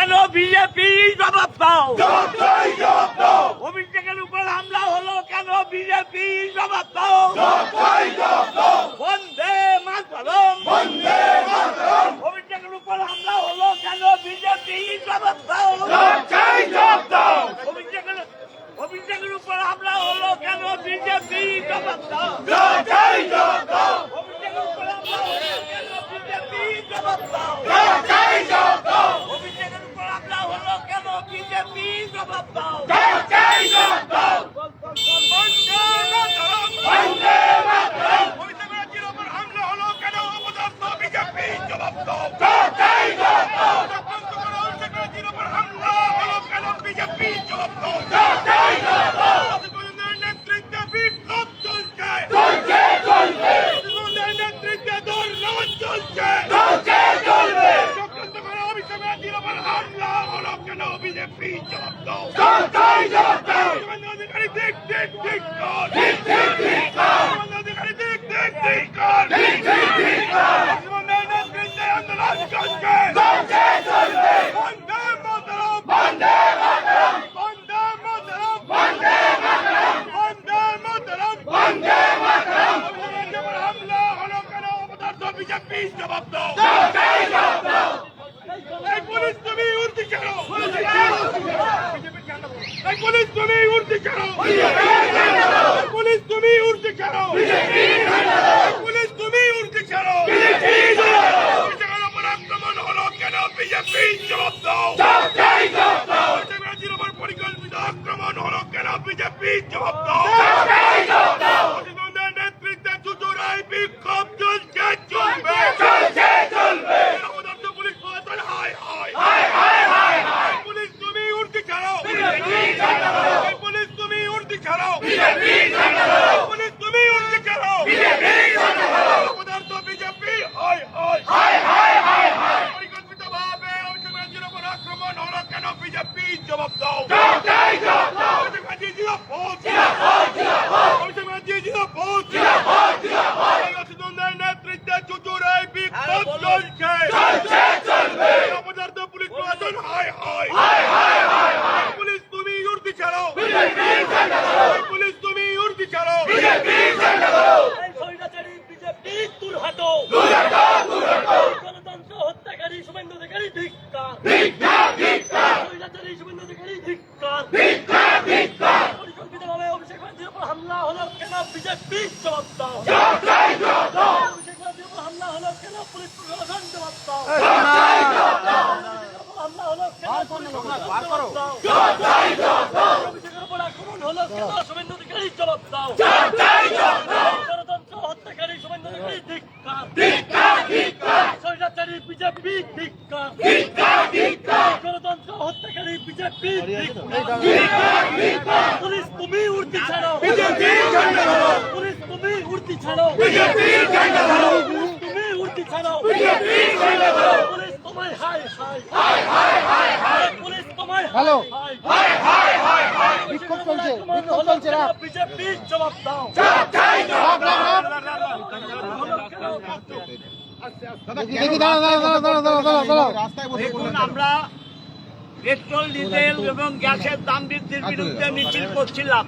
কেন বিজেপি জবাব দাও। অভিষেকের উপর হামলা হলো কেন বিজেপি জবাব দাও। বন্দে মাতরম। অভিষেকের উপর হামলা হলো কেন বিজেপি জবাব দাও। অভিষেকের উপর হামলা হলো কেন বিজেপি জবাব দাও। অভিষেকের উপর হামলা হলো কেন বিজেপি জবাব দাও। অভিষেকের উপর হামলা হলো কেন বিজেপি জবাব দাও। বন্দে মাতরম। অভিষেকের উপর হামলা হলো কেন অপদার্থ বিজেপি জবাব দাও। অভিষেকের উপর হামলা হলো কেন বিজেপি জবাব দাও। নেতৃত্বে বিপ্লব চলছে। নেতৃত্বে দৌড় চলছে। অভিষেকের উপর হামলা হলো কেন বিজেপি জবাব দাও। অধিকারী দিক দিক দিক কর। অধিকারী দিক দিক দিক কর। নেতৃত্বে আন্দোলন চলছে। বন্দে মাতরম। বন্দে মাতরম। বন্দে মাতরম। বন্দে মাতরম। বন্দে মাতরম। বন্দে মাতরম। অভিষেকের উপর হামলা হলো কেন অপদার্থ বিজেপি জবাব দাও। এই পুলিশ তুমি উর্দি ছাড়ো। এই পুলিশ তুমি উর্দি ছাড়ো। পুলিশ তুমি উর্দি ছাড়ো। পুলিশ তুমি উর্দি ছাড়ো। অভিষেকের উপর আক্রমণ হলো কেন বিজেপি জবাব দাও। অভিষেকের উপর পরিকল্পিত আক্রমণ হলো কেন বিজেপি জবাব দাও। অভিষেকের নেতৃত্বে চুচুড়াই বিক্ষোভ চলছে চলবে। পুলিশ প্রশাসন হায় হায়। পুলিশ তুমি উর্দি ছাড়ো। পুলিশ তুমি উর্দি ছাড়ো। পুলিশ তুমি উর্দি ছাড়ো। পদার্থ বিজেপি হায় হায়। পরিকল্পিত ভাবে অভিষেকের উপর আক্রমণ হলো কেন বিজেপি জবাব দাও। নেতৃত্বে চুচুড়াই বিক্ষোভ চলছে। পদার্থ পুলিশ প্রশাসন হায় হায়। পুলিশ তুমি উর্দি ছাড়ো। পুলিশ তুমি উর্দি ছাড়ো। বিজেপি দূর হাটো। গণতন্ত্র হত্যাকারী শুভেন্দু অধিকারী ধিক্কার। শুভেন্দু অধিকারী ধিক্কার। পরিকল্পিতভাবে অভিষেক ব্যানার্জির উপর হামলা হলো কেন বিজেপি জবাব দাও। অভিষেক ব্যানার্জির উপর হামলা হলো কেন পুলিশ প্রশাসন জবাব দাও। হামলা হলো কেন পুলিশ প্রশাসন জবাব দাও। অভিষেকের উপর আক্রমণ হলো কেন শুভেন্দু অধিকারী জবাব দাও। গণতন্ত্র হত্যাকারী শুভেন্দু অধিকারী ধিক্কার। স্বৈরাচারী বিজেপি ধিক্কার। গণতন্ত্র হত্যাকারী বিজেপি ধিক্কার। পুলিশ তুমি উর্দি ছাড়ো। পুলিশ তুমি উর্দি ছাড়ো। পুলিশ তুমি উর্দি ছাড়ো। পুলিশ তোমায় হায় হায়। পুলিশ তোমায় হ্যালো হায়। বিক্ষোভ চলছে না। বিজেপি জবাব দাও। দেখি দাঁড়াও। দেখুন, আমরা পেট্রোল ডিজেল এবং গ্যাসের দাম বৃদ্ধির বিরুদ্ধে মিছিল করছিলাম,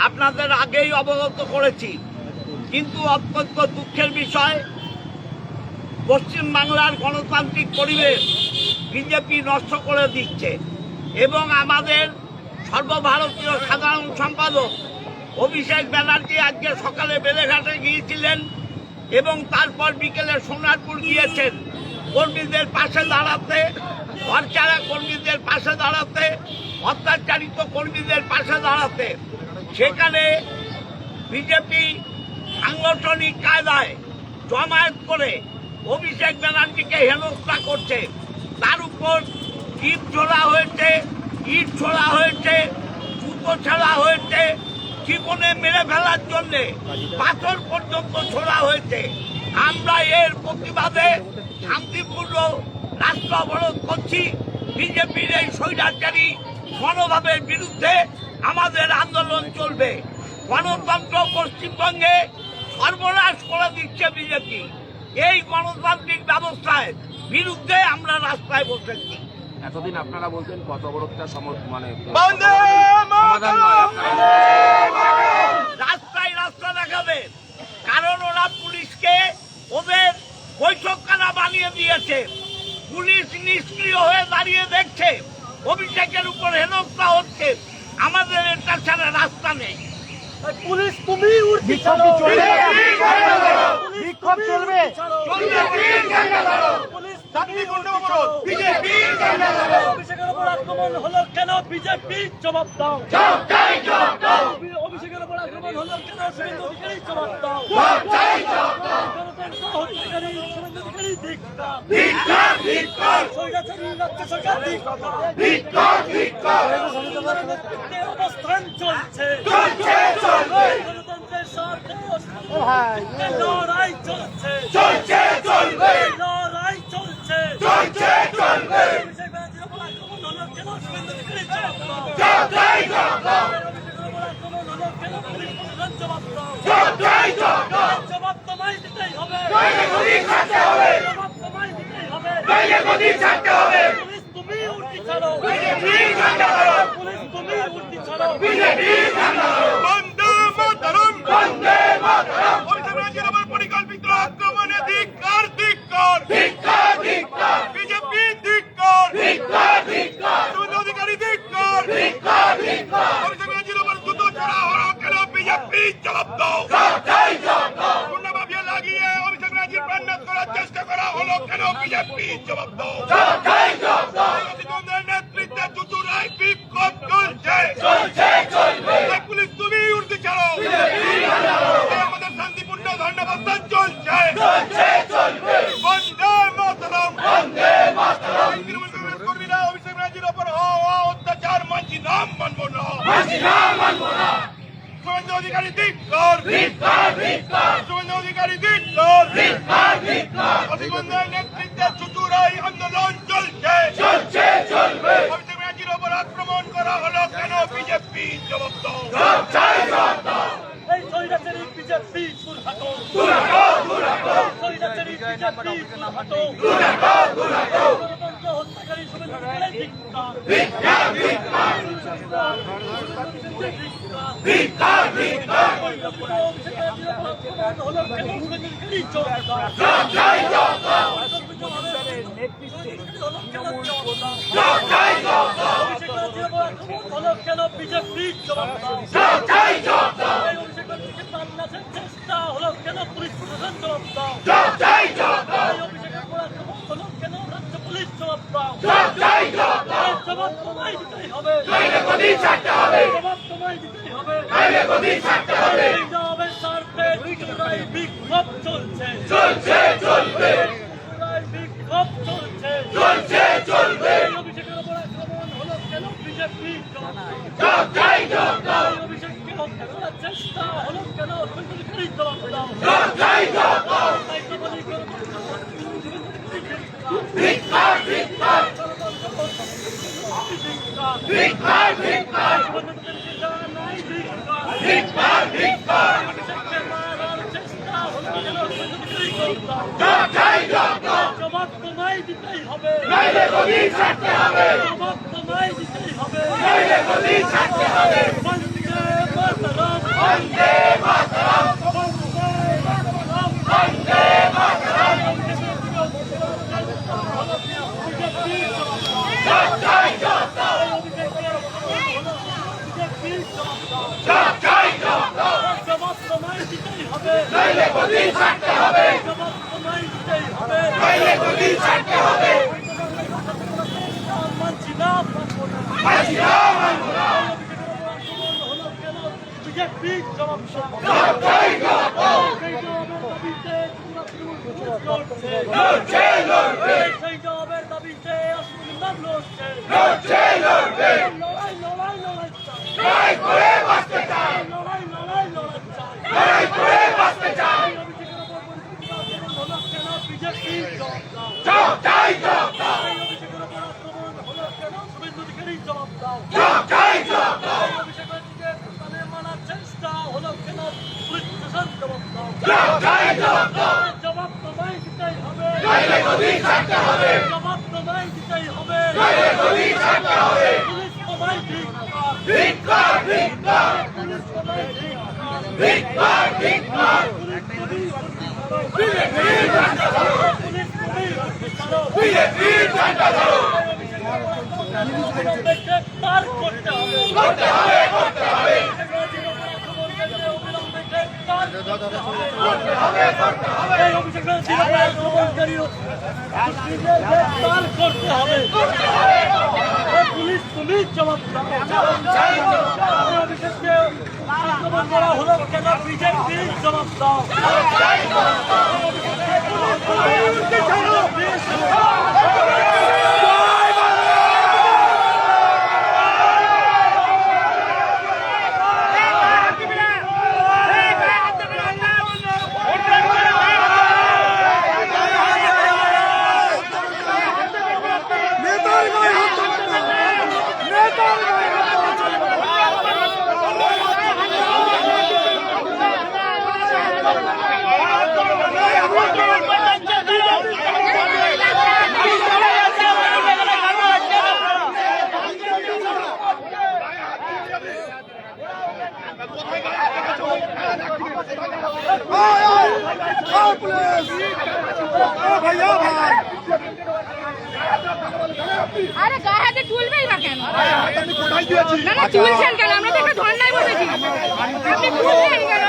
আপনাদের আগেই অবগত করেছি। কিন্তু অত্যন্ত দুঃখের বিষয়, পশ্চিমবাংলার গণতান্ত্রিক পরিবেশ বিজেপি নষ্ট করে দিচ্ছে এবং আমাদের সর্বভারতীয় সাধারণ সম্পাদক অভিষেক ব্যানার্জি আজকে সকালে বেলেঘাটে গিয়েছিলেন এবং তারপর বিকেলে সোনারপুর গিয়েছেন কর্মীদের পাশে দাঁড়াতে, ঘরছাড়া কর্মীদের পাশে দাঁড়াতে, অত্যাচারিত কর্মীদের পাশে দাঁড়াতে। সেখানে বিজেপি সাংগঠনিক কায়দায় জমায়েত করে অভিষেক ব্যানার্জিকে হেনস্থা করছে। তার উপর ইট ছোড়া হয়েছে, জুতো ছেঁড়া হয়েছে, জীবনে মেরে ফেলার জন্যে পাথর পর্যন্ত ছোড়া হয়েছে। আমরা এর প্রতিবাদে শান্তিপূর্ণ রাস্তা অবরোধ করছি। বিজেপির এই স্বৈরাচারী মনোভাবের বিরুদ্ধে আমাদের আন্দোলন চলবে। গণতন্ত্র পশ্চিমবঙ্গে সর্বনাশ করে দিচ্ছে বিজেপি। এই গণতান্ত্রিক ব্যবস্থায় বিরুদ্ধে আমরা রাস্তায় বসেছি। এতদিন আপনারা বলতেন পথ অবরোধটা মানে বন্দে সমাধান নয়, রাস্তায় রাস্তা দেখাবে, কারণ ওরা পুলিশকে ওদের বৈঠকখানা বানিয়ে দিয়েছে। পুলিশ নিষ্ক্রিয় হয়ে দাঁড়িয়ে দেখছে অভিষেকের উপর হেনস্থা হচ্ছে। আমাদের এটা ছাড়া রাস্তা নেই। পুলিশ তুমি উঠছি ছাড়ো বিক্ষোভ চলবে অভিষেকের উপর আক্রমণ হলো কেন? বিজেপি জবাব দাও। অভিষেকের উপর আক্রমণ হলো কেন? শুভেন্দু অধিকারী জবাব দাও। গণতন্ত্র হত্যাকারী শুভেন্দু অধিকারী ধিক্কার। স্বৈরাচারী রাজ্য সরকার ধিক্কার। নেতৃত্বে অবস্থান চলছে। গণতন্ত্রের স্বার্থে লড়াই চলছে। লড়াই চলছে। অভিষেক ব্যানার্জির উপর আক্রমণ হলো কেন? শুভেন্দু অধিকারী জবাব দাও। অভিষেকের উপর আক্রমণ হলো কেন? পুলিশ প্রশাসন জবাব দাও। জবাব তোমায় দিতেই হবে। জবাব তোমায় দিতেই হবে। পুলিশ তুমি উল্টি ছাড়ো। পুলিশ তুমি উল্টি ছাড়ো। বন্দে মাতরম অভিষেক ব্যানার্জির উপর পরিকল্পিত আক্রমণে ধিক্কার ধিক্কার বিজেপি ধিক্কার শুভেন্দু অধিকারী ধিক্কার অভিষেক ব্যানার্জির উপর জুতো চড়া হলো কেন? বিজেপি জবাব দাও। পূর্ণভাবে লাগিয়ে অভিষেক ব্যানার্জির প্রাণনাশ করার চেষ্টা করা হলো কেন? বিজেপি জবাব দাও। নেতৃত্বে চুচুড়ায় বিক্ষোভ চলছে। পুলিশ তুমি উঠতে ছাড়ো। আমাদের শান্তিপূর্ণ ধর্ণাবস্থান চলছে। বন্দে মাতরম তৃণমূল কংগ্রেস কর্মীরা অভিষেক ব্যানার্জির ওপর হওয়া অত্যাচার মানছি নাম মানবো না। শুভেন্দু অধিকারী ধিক্কার। শুভেন্দু অধিকারী ধিক্কার। অভিষেক বন্দ্যোপাধ্যায়ের নেতৃত্বে চুচুড়ায় আন্দোলন চলছে। অভিষেক ব্যানার্জির ওপর আক্রমণ করা হলো কেন? বিজেপি জবাব দাও। এই স্বৈরাচারী বিজেপি দুর্ঘাটো। স্বৈরাচারী বিজেপি দুর্ঘাটো। গণতন্ত্র হত্যাকারী শুভেন্দু অধিকারী ধিক্কার। অভিষেক ব্যানার্জির উপর আক্রমণ হলো কেন? শুভেন্দু অধিকারী জবাব দাও। অভিষেক ব্যানার্জির উপর আক্রমণ হলো কেন? বিজেপি জবাব দাও। অভিষেক ব্যানার্জিকে প্রাণনাশের চেষ্টা হলো কেন? পুলিশ প্রশাসন জবাব দাও। অভিষেকের উপর আক্রমণ হলো কেন? রাজ্য পুলিশ জবাব দাও। জবাব তোমায় দিতেই হবে। জবাব তোমায় দিতেই হবে। এই জবাবের স্বার্থে চুচুড়ায় বিক্ষোভ চলছে। চুচুড়ায় বিক্ষোভ চলছে। অভিষেকের উপর আক্রমণ হলো কেন? বিজেপি জবাব দাও। অভিষেককে হত্যা করার চেষ্টা হলো কেন? শুভেন্দু অধিকারী জবাব দাও। তাই তো বলি জবাব তোমায় দিতেই হবে। জবাব তোমায় দিতেই হবে। বন্দে মাতরম। বন্দে মাতরম। জবাব তোমায় দিতেই হবে। জবাব তোমায় দিতেই হবে। মানছি না, মানবো না। হলো কেন? বিজেপি জবাব দাও। সেই জবাবের দাবিতে সেই জবাবের দাবিতে আসুন লড়ছে। লড়াই চাই। অভিষেকের উপর হলো কেন? বিজেপি জবাব দাও। অভিষেকের উপর আক্রমণ হলো কেন? শুভেন্দু অধিকারী জবাব দাও। অভিষেক ব্যানার্জিকে মানার চেষ্টা হলো কেন? পুলিশ প্রশাসন জবাব দাও। জবাব তোমায় দিতেই হবে। জবাব তোমায় দিতেই হবে। পুলিশ সবাই ধিক্কার। পুলিশ সবাই ধিক্কার। পুলিশ তুমি উর্দি ছাড়ো। গ্রেপ্তার করতে হবে। এই অভিযোগের আক্রমণকারী গ্রেপ্তার করতে হবে। পুলিশ তুমি জবাব দাও। এই অভিযোগকে আক্রমণ করা হলো কেন? বিজেপি জবাব দাও। আরে গায়ে হাতে তুলবেই বা কেন? না না তুলছেন কেন? আমরা তো একটা ধর্নায় বসেছি। আপনি তুললেন কেন?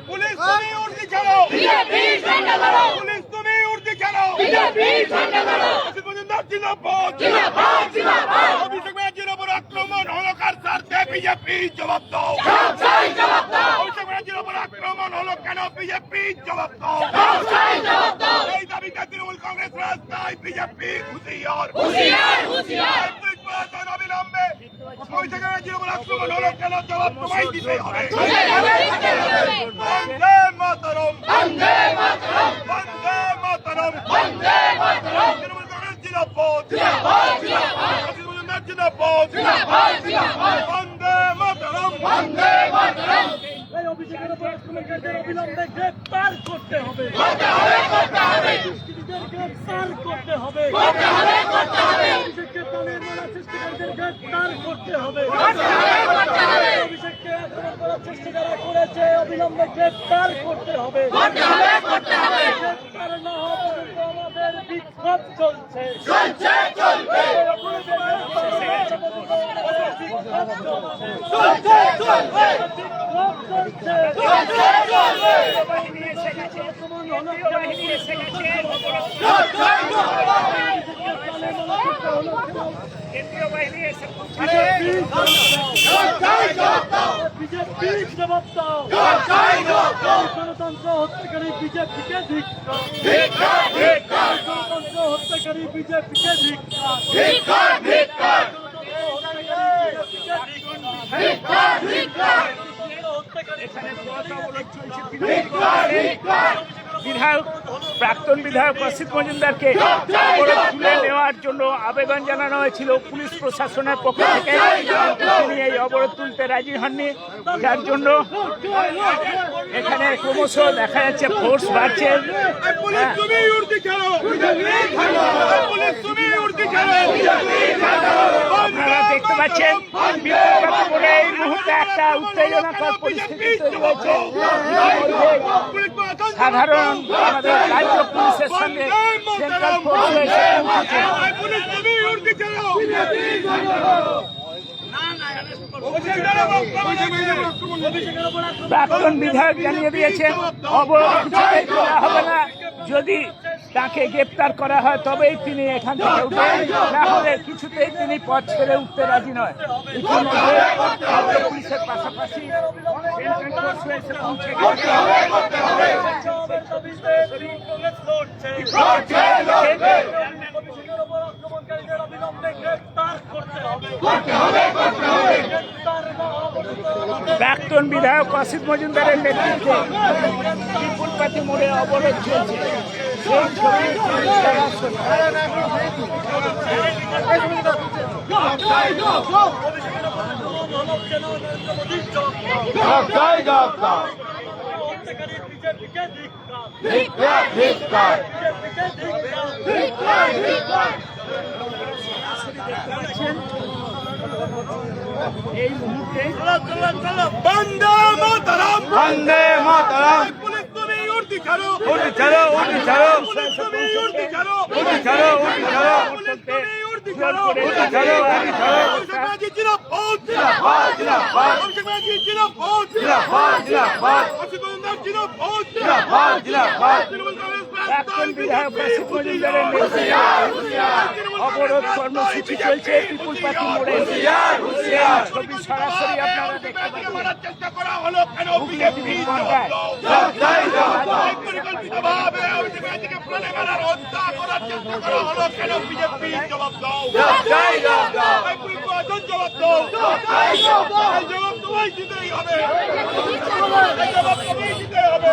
পুলিশ তুমি উর্দি ছাড়ো। পুলিশ তুমি উর্দি ছাড়ো। পুলিশ তুমি উর্দি ছাড়ো। অসিত মজুমদার জিন্দাবাদ। অভিষেক ব্যানার্জির ওপর আক্রমণ হলো কার স্বার্থে? বিজেপি জবাব দাও। অভিষেক ব্যানার্জির ওপর আক্রমণ হলো কেন? বিজেপি জবাব দাও। এই দাবিতে তৃণমূল কংগ্রেস রাস্তায়। বিজেপি হুঁশিয়ার। পুলিশ প্রশাসন অবিলম্বে অভিষেক ব্যানার্জির ওপর আক্রমণ হলো কেন? জবাব তোমায় দিতে হবে। বন্দে মাতরম। বন্দে মাতরম। তৃণমূল কংগ্রেস জিন্দাবাদ। অসিত মজুমদার জিন্দাবাদ। বন্দে মাতরম। এই অভিযোগের উপর আক্রমণকারীদের অবিলম্বে গ্রেপ্তার করতে হবে। দুষ্কৃতীদের গ্রেপ্তার করতে হবে। অভিষেককে প্রাণের মারা সৃষ্টিকারীদের গ্রেপ্তার করতে হবে। অভিষেককে আক্রমণ করার চেষ্টা যারা করেছে অবিলম্বে গ্রেপ্তার করতে হবে। গ্রেপ্তার না হওয়া পর্যন্ত আমাদের বিক্ষোভ চলছে। বিজেপি জবাব দাও। গণতন্ত্র হত্যাকারী বিজেপিকে ধিক্কার। গণতন্ত্র হত্যাকারী বিজেপিকে ধিক্কার। বিধায়ক প্রাক্তন বিধায়ক অসিত মজুমদারকে অবরোধ তুলে নেওয়ার জন্য আবেদন জানানো হয়েছিল পুলিশ প্রশাসনের পক্ষ থেকে। তিনি এই অবরোধ তুলতে রাজি হননি, যার জন্য এখানে ক্রমশ দেখা যাচ্ছে ফোর্স বাড়ছে। পুলিশ তুমি উর্দি ছাড়ো। পুলিশ তুমি উর্দি ছাড়ো। আপনারা দেখতে পাচ্ছেন বিক্ষোভ করে এই মুহূর্তে একটা উত্তেজনাকর পরিস্থিতি তৈরি হয়েছে। সাধারণ আমাদের রাজ্য পুলিশের সঙ্গে সেন্ট্রাল ফোর্স রয়েছে। পুলিশ তুমি উর্দি ছাড়ো। প্রাক্তন বিধায়ক জানিয়ে দিয়েছেন অবরোধ কিছুতেই করা হবে না। যদি তাকে গ্রেপ্তার করা হয় তবেই তিনি এখান থেকে উঠবেন, না হলে কিছুতেই তিনি পথ ছেড়ে উঠতে রাজি নয়। ইতিমধ্যে রাজ্য পুলিশের পাশাপাশি সেন্ট্রাল ফোর্স এসে পৌঁছে গেছে। বিধায়ক অসিত মজুমদারের নেতৃত্বে বিপুল পাতি মোড়ে অবরোধ চলছে। সেই ছবি সরাসরি। বিজেপিকে ধিক্কার। এই মুহূর্তে বন্দে মাতরম, বন্দে মাতরম, পুলিশ তুমি উর্দি ছাড়ো, উর্দি ছাড়ো, উর্দি ছাড়ো, পুলিশ তুমি উর্দি ছাড়ো, উর্দি ছাড়ো, উর্দি ছাড়ো, পুলিশ তুমি উর্দি ছাড়ো, উর্দি ছাড়ো, উর্দি ছাড়ো। অভিষেক ব্যানার্জি জিন্দাবাদ, জিন্দাবাদ, জিন্দাবাদ, অভিষেক ব্যানার্জি জিন্দাবাদ, জিন্দাবাদ, জিন্দাবাদ, অসিত মজুমদার জিন্দাবাদ, জিন্দাবাদ, জিন্দাবাদ। তৃণমূল কংগ্রেস প্রাক্তন বিধায়ক অসিত মজুমদারের নেতৃত্বে অবরোধ কর্মসূচি চলছে বিপুল পাতি মোড়ে। হুঁশিয়ার, ছবি সরাসরি আপনারা দেখতে পাচ্ছেন। মারার চেষ্টা করা হলো কেন বিজেপি পর্দায় জয় জগন্নাথ। পরিকল্পিতভাবে অভিষেক ব্যানার্জিকে প্রাণে মারার হত্যা করার চেষ্টা করা হলো কেন বিজেপি জবাব দাও, জয় জগন্নাথ। এই পুলিশ প্রশাসন জবাব দাও, এই জবাব তোমায় দিতেই হবে, এই জবাব তোমায় দিতেই হবে।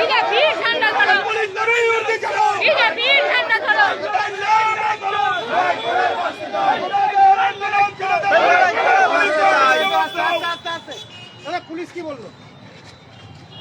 বিজেপির ঠান্ডা ধরো, বিজেপির ঠান্ডা ধরো।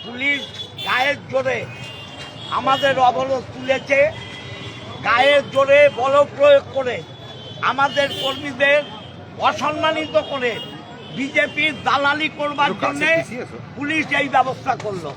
পুলিশ গায়ের জোরে আমাদের অবরোধ তুলেছে, গায়ের জোরে বল প্রয়োগ করে আমাদের কর্মীদের অসম্মানিত করে বিজেপির দালালি করবার জন্য পুলিশ এই ব্যবস্থা করলো।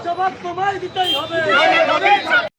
জবাব তোমায় দিতেই হবে।